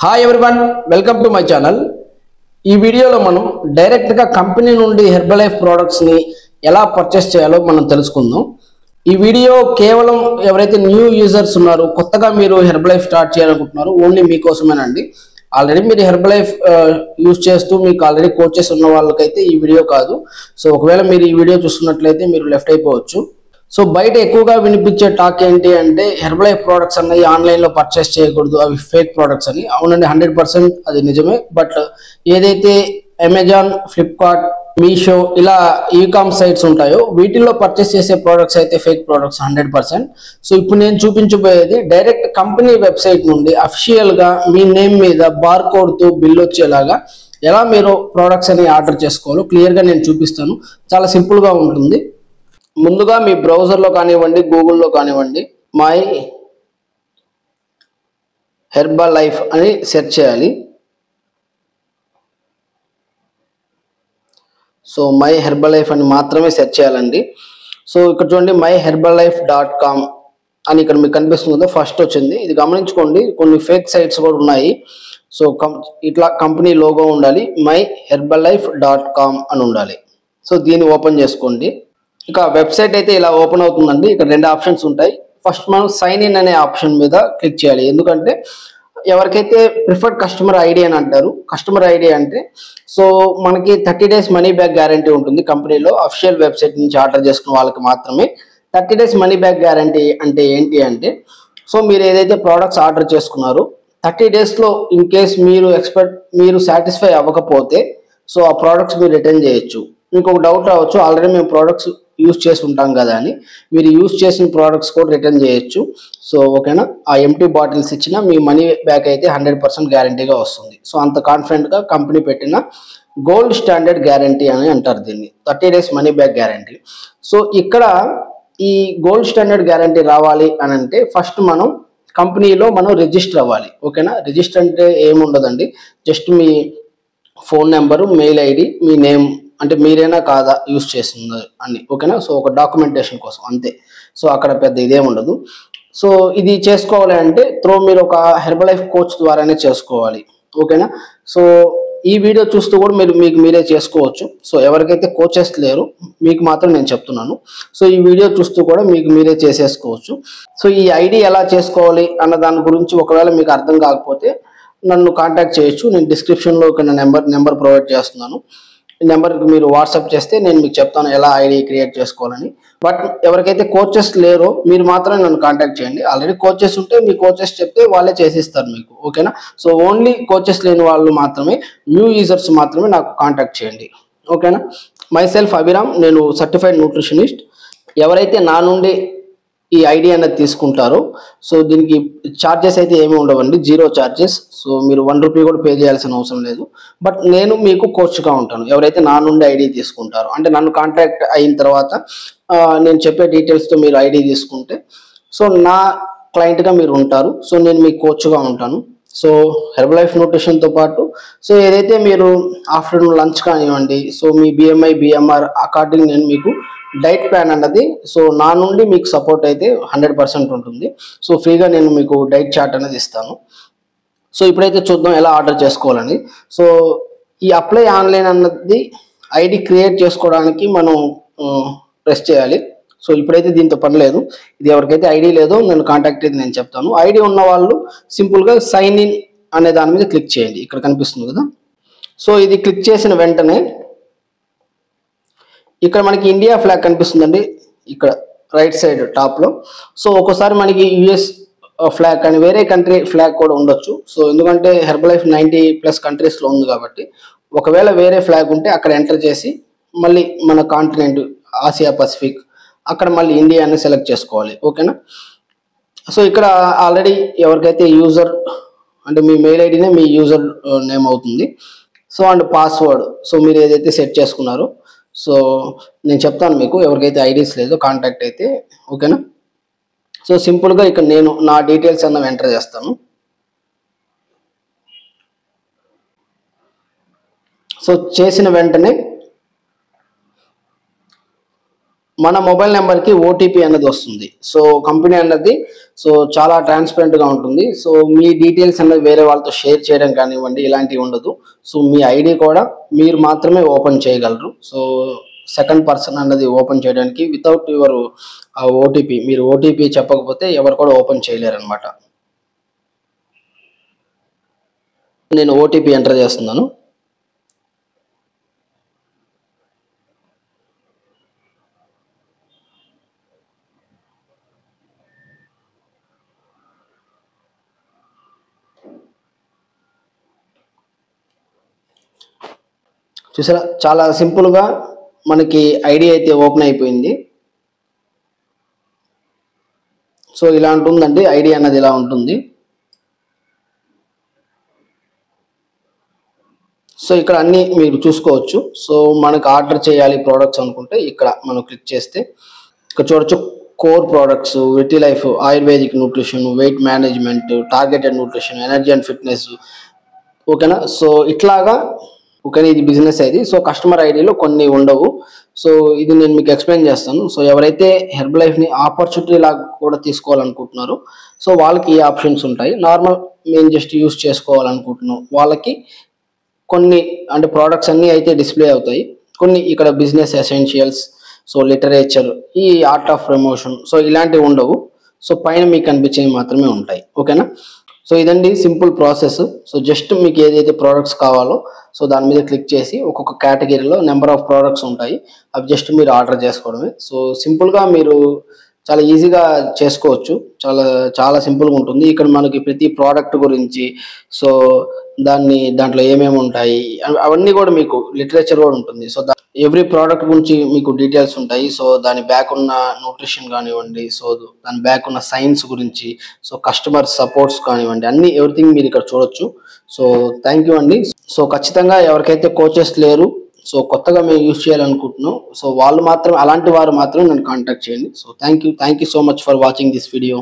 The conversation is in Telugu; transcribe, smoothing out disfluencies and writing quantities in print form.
Hi everyone, welcome to my channel. ఈ వీడియోలో మనం డైరెక్ట్గా కంపెనీ నుండి హెర్బలైఫ్ ప్రోడక్ట్స్ని ఎలా పర్చేస్ చేయాలో మనం తెలుసుకుందాం. ఈ వీడియో కేవలం ఎవరైతే న్యూ యూజర్స్ ఉన్నారో, కొత్తగా మీరు హెర్బలైఫ్ స్టార్ట్ చేయాలనుకుంటున్నారో ఓన్లీ మీకోసమేనండి. ఆల్రెడీ మీరు హెర్బలైఫ్ యూజ్ చేస్తూ మీకు ఆల్రెడీ కోచెస్ ఉన్న వాళ్ళకైతే ఈ వీడియో కాదు. సో ఒకవేళ మీరు ఈ వీడియో చూస్తున్నట్లయితే మీరు లెఫ్ట్ అయిపోవచ్చు. సో బయట ఎక్కువగా వినిపించే టాక్ ఏంటి అంటే హెర్బలైఫ్ ప్రోడక్ట్స్ అన్నవి ఆన్లైన్లో పర్చేస్ చేయకూడదు, అవి ఫేక్ ప్రోడక్ట్స్ అని. అవునండి, 100% అది నిజమే. బట్ ఏదైతే అమెజాన్, ఫ్లిప్కార్ట్, మీషో ఇలా ఈకామ్ సైట్స్ ఉంటాయో వీటిల్లో పర్చేస్ చేసే ప్రోడక్ట్స్ అయితే ఫేక్ ప్రోడక్ట్స్ 100%. సో ఇప్పుడు నేను చూపించబోయేది డైరెక్ట్ కంపెనీ వెబ్సైట్ నుండి అఫిషియల్గా మీ నేమ్ మీద బార్ కోడ్తో బిల్ వచ్చేలాగా ఎలా మీరు ప్రోడక్ట్స్ అని ఆర్డర్ చేసుకోవాలో క్లియర్గా నేను చూపిస్తాను. చాలా సింపుల్గా ఉంటుంది. ముందుగా మీ బ్రౌజర్లో కానివ్వండి, గూగుల్లో కానివ్వండి, మై హెర్బలైఫ్ అని సెర్చ్ చేయాలి. సో మై హెర్బలైఫ్ అని మాత్రమే సెర్చ్ చేయాలండి. సో ఇక్కడ చూడండి, myherbalife.com అని ఇక్కడ మీకు కనిపిస్తుంది. ఫస్ట్ వచ్చింది, ఇది గమనించుకోండి. కొన్ని ఫేక్ సైట్స్ కూడా ఉన్నాయి. సో ఇట్లా కంపెనీ లోగో ఉండాలి, myherbalife.com అని ఉండాలి. సో దీన్ని ఓపెన్ చేసుకోండి. ఇక వెబ్సైట్ అయితే ఇలా ఓపెన్ అవుతుందండి. ఇక్కడ రెండు ఆప్షన్స్ ఉంటాయి. ఫస్ట్ మనం సైన్ ఇన్ అనే ఆప్షన్ మీద క్లిక్ చేయాలి. ఎందుకంటే ఎవరికైతే ప్రిఫర్డ్ కస్టమర్ ఐడి అని అంటారు. కస్టమర్ ఐడి అంటే సో మనకి 30 days మనీ బ్యాక్ గ్యారంటీ ఉంటుంది కంపెనీలో. అఫిషియల్ వెబ్సైట్ నుంచి ఆర్డర్ చేసుకున్న వాళ్ళకి మాత్రమే 30 days మనీ బ్యాక్ గ్యారంటీ. అంటే ఏంటి అంటే సో మీరు ఏదైతే ప్రోడక్ట్స్ ఆర్డర్ చేసుకున్నారో 30 daysలో ఇన్ కేస్ మీరు సాటిస్ఫై అవ్వకపోతే సో ఆ ప్రోడక్ట్స్ మీరు రిటర్న్ చేయొచ్చు. మీకు ఒక డౌట్ రావచ్చు, ఆల్రెడీ మేము ప్రోడక్ట్స్ యూజ్ చేసి ఉంటాం కదా అని. మీరు యూజ్ చేసిన ప్రోడక్ట్స్ కూడా రిటర్న్ చేయొచ్చు. సో ఓకేనా, ఆ ఎంటీ బాటిల్స్ ఇచ్చిన మీ మనీ బ్యాక్ అయితే 100% గ్యారంటీగా వస్తుంది. సో అంత కాన్ఫిడెంట్గా కంపెనీ పెట్టిన గోల్డ్ స్టాండర్డ్ గ్యారంటీ అని అంటారు దీన్ని, 30 days money back guarantee. So ఇక్కడ ఈ గోల్డ్ స్టాండర్డ్ గ్యారంటీ రావాలి అని అంటే ఫస్ట్ మనం కంపెనీలో రిజిస్టర్ అవ్వాలి. ఓకేనా, రిజిస్టర్ అంటే ఏముండదండి, జస్ట్ మీ ఫోన్ నెంబరు, మెయిల్ ఐడి, మీ నేమ్, అంటే మీరేనా కాదా యూస్ చేస్తుంది అని. ఓకేనా, సో ఒక డాక్యుమెంటేషన్ కోసం అంతే. సో అక్కడ పెద్ద ఇదేం ఉండదు. సో ఇది చేసుకోవాలి అంటే మీరు ఒక హెర్బలైఫ్ కోచ్ ద్వారానే చేసుకోవాలి. ఓకేనా, సో ఈ వీడియో చూస్తూ కూడా మీరే చేసుకోవచ్చు. సో ఎవరికైతే కోచెస్ లేరు మీకు మాత్రం నేను చెప్తున్నాను. సో ఈ వీడియో చూస్తూ కూడా మీరే చేసేసుకోవచ్చు. సో ఈ ఐడి ఎలా చేసుకోవాలి అన్న దాని గురించి ఒకవేళ మీకు అర్థం కాకపోతే నన్ను కాంటాక్ట్ చేయొచ్చు. నేను డిస్క్రిప్షన్లో ఒక నెంబర్ ప్రొవైడ్ చేస్తున్నాను. ఈ నెంబర్కి మీరు వాట్సాప్ చేస్తే నేను మీకు చెప్తాను ఎలా ఐడి క్రియేట్ చేసుకోవాలని. బట్ ఎవరికైతే కోచెస్ లేరో మీరు మాత్రం నన్ను కాంటాక్ట్ చేయండి. ఆల్రెడీ కోచెస్ ఉంటే మీ కోచెస్ చెప్తే వాళ్ళే చేసిస్తారు మీకు. ఓకేనా, సో ఓన్లీ కోచెస్ లేని వాళ్ళు మాత్రమే, న్యూ యూజర్స్ మాత్రమే నాకు కాంటాక్ట్ చేయండి. ఓకేనా, మై సెల్ఫ్ అభిరామ్, నేను సర్టిఫైడ్ న్యూట్రిషనిస్ట్. ఎవరైతే నా నుండి ఈ ఐడి అనేది తీసుకుంటారో సో దీనికి ఛార్జెస్ అయితే ఏమీ ఉండవండి, 0 charges. సో మీరు 1 రూపీ కూడా పే చేయాల్సిన అవసరం లేదు. బట్ నేను మీకు కోచ్గా ఉంటాను ఎవరైతే నా నుండి ఐడి తీసుకుంటారో. అంటే నన్ను కాంటాక్ట్ అయిన తర్వాత నేను చెప్పే డీటెయిల్స్తో మీరు ఐడి తీసుకుంటే సో నా క్లయింట్గా మీరు ఉంటారు. సో నేను మీ కోచ్గా ఉంటాను. సో హెర్బలైఫ్ న్యూట్రిషన్తో పాటు సో ఏదైతే మీరు ఆఫ్టర్నూన్ లంచ్ కానివ్వండి, సో మీ BMI BMR అకార్డింగ్ నేను మీకు డైట్ ప్లాన్ అన్నది సో నా నుండి మీకు సపోర్ట్ అయితే 100% ఉంటుంది. సో ఫ్రీగా నేను మీకు డైట్ చార్ట్ అనేది ఇస్తాను. సో ఇప్పుడైతే చూద్దాం ఎలా ఆర్డర్ చేసుకోవాలని. సో ఈ అప్లై ఆన్లైన్ అన్నది ఐడి క్రియేట్ చేసుకోవడానికి మనం ప్రెస్ చేయాలి. సో ఇప్పుడైతే దీంతో పని లేదు. ఇది ఎవరికైతే ఐడి లేదో నన్ను కాంటాక్ట్ అయితే నేను చెప్తాను. ఐడి ఉన్న వాళ్ళు సింపుల్గా సైన్ ఇన్ అనే దాని మీద క్లిక్ చేయండి. ఇక్కడ కనిపిస్తుంది కదా. సో ఇది క్లిక్ చేసిన వెంటనే ఇక్కడ మనకి ఇండియా ఫ్లాగ్ కనిపిస్తుందండి, ఇక్కడ రైట్ సైడ్ టాప్లో. సో ఒక్కోసారి మనకి US ఫ్లాగ్ కానీ వేరే కంట్రీ ఫ్లాగ్ కూడా ఉండొచ్చు. సో ఎందుకంటే హెర్బలైఫ్ 90+ కంట్రీస్లో ఉంది కాబట్టి ఒకవేళ వేరే ఫ్లాగ్ ఉంటే అక్కడ ఎంటర్ చేసి మళ్ళీ మన కాంటినెంట్ ఆసియా పసిఫిక్ అక్కడ మళ్ళీ ఇండియా అని సెలెక్ట్ చేసుకోవాలి. ఓకేనా, సో ఇక్కడ ఆల్రెడీ ఎవరికైతే యూజర్ అంటే మీ మెయిల్ ఐడినే మీ యూజర్ నేమ్ అవుతుంది. సో అండ్ పాస్వర్డ్ సో మీరు ఏదైతే సెట్ చేసుకున్నారో సో నేను చెప్తాను మీకు ఎవరికైతే ఐడీస్ లేదో కాంటాక్ట్ అయితే. ఓకేనా, సో సింపుల్గా ఇక్కడ నేను నా డీటెయిల్స్ అన్నవి ఎంటర్ చేస్తాను. సో చేసిన వెంటనే మన మొబైల్ నెంబర్కి ఓటీపీ అనేది వస్తుంది. సో కంపెనీ అన్నది సో చాలా ట్రాన్స్పరెంట్గా ఉంటుంది. సో మీ డీటెయిల్స్ అన్నది వేరే వాళ్ళతో షేర్ చేయడం కానివ్వండి, ఇలాంటివి ఉండదు. సో మీ ఐడి కూడా మీరు మాత్రమే ఓపెన్ చేయగలరు. సో సెకండ్ పర్సన్ అన్నది ఓపెన్ చేయడానికి వితౌట్ యువర్ ఓటీపీ, మీరు ఓటీపీ చెప్పకపోతే ఎవరు కూడా ఓపెన్ చేయలేరు అనమాట. నేను ఓటీపీ ఎంటర్ చేస్తున్నాను. చూసారా, చాలా సింపుల్గా మనకి ఐడి అయితే ఓపెన్ అయిపోయింది. సో ఇలా ఉంటుందండి, ఐడి అన్నది ఇలా ఉంటుంది. సో ఇక్కడ అన్ని మీరు చూసుకోవచ్చు. సో మనకు ఆర్డర్ చేయాలి ప్రోడక్ట్స్ అనుకుంటే ఇక్కడ మనం క్లిక్ చేస్తే ఇక్కడ చూడొచ్చు, core products, witty life, ayurvedic nutrition, weight management, targeted nutrition, energy and fitness. ఓకేనా. సో ఇట్లాగా ఓకేనా, ఇది బిజినెస్ ఐడి. సో కస్టమర్ ఐడిలో కొన్ని ఉండవు. సో ఇది నేను మీకు ఎక్స్ప్లెయిన్ చేస్తాను. సో ఎవరైతే హెర్బ్ లైఫ్ని ఆపర్చునిటీ లాగా కూడా తీసుకోవాలనుకుంటున్నారో సో వాళ్ళకి ఈ ఆప్షన్స్ ఉంటాయి. నార్మల్ మేము జస్ట్ యూస్ చేసుకోవాలనుకుంటున్నాం వాళ్ళకి కొన్ని అంటే ప్రోడక్ట్స్ అన్నీ అయితే డిస్ప్లే అవుతాయి. కొన్ని ఇక్కడ బిజినెస్ ఎసెన్షియల్స్, సో లిటరేచర్, ఈ ఆర్ట్ ఆఫ్ ప్రమోషన్, సో ఇలాంటివి ఉండవు. సో పైన మీకు కనిపించేవి మాత్రమే ఉంటాయి. ఓకేనా. సో ఇదండి సింపుల్ ప్రాసెస్. సో జస్ట్ మీకు ఏదైతే ప్రోడక్ట్స్ కావాలో సో దాని మీద క్లిక్ చేసి ఒక్కొక్క కేటగిరీలో నెంబర్ ఆఫ్ ప్రోడక్ట్స్ ఉంటాయి, అవి జస్ట్ మీరు ఆర్డర్ చేసుకోవడమే. సో సింపుల్గా మీరు చాలా ఈజీగా చేసుకోవచ్చు. చాలా చాలా సింపుల్గా ఉంటుంది. ఇక్కడ మనకి ప్రతి ప్రోడక్ట్ గురించి సో దాంట్లో ఏమేమి ఉంటాయి అవన్నీ కూడా మీకు లిటరేచర్ కూడా ఉంటుంది. సో ఎవ్రీ ప్రోడక్ట్ గురించి మీకు డీటెయిల్స్ ఉంటాయి. సో దాని బ్యాక్ ఉన్న న్యూట్రిషన్ కానివ్వండి, సో దాని బ్యాక్ ఉన్న సైన్స్ గురించి, సో కస్టమర్ సపోర్ట్స్ కానివ్వండి, అన్ని ఎవ్రీథింగ్ మీరు ఇక్కడ చూడొచ్చు. సో థ్యాంక్ యూ అండి. సో ఖచ్చితంగా ఎవరికైతే కోచెస్ లేరు, సో కొత్తగా మేము యూజ్ చేయాలనుకుంటున్నాం, సో వాళ్ళు మాత్రం అలాంటి వారు మాత్రం నన్ను కాంటాక్ట్ చేయండి. So thank you so much for watching this video.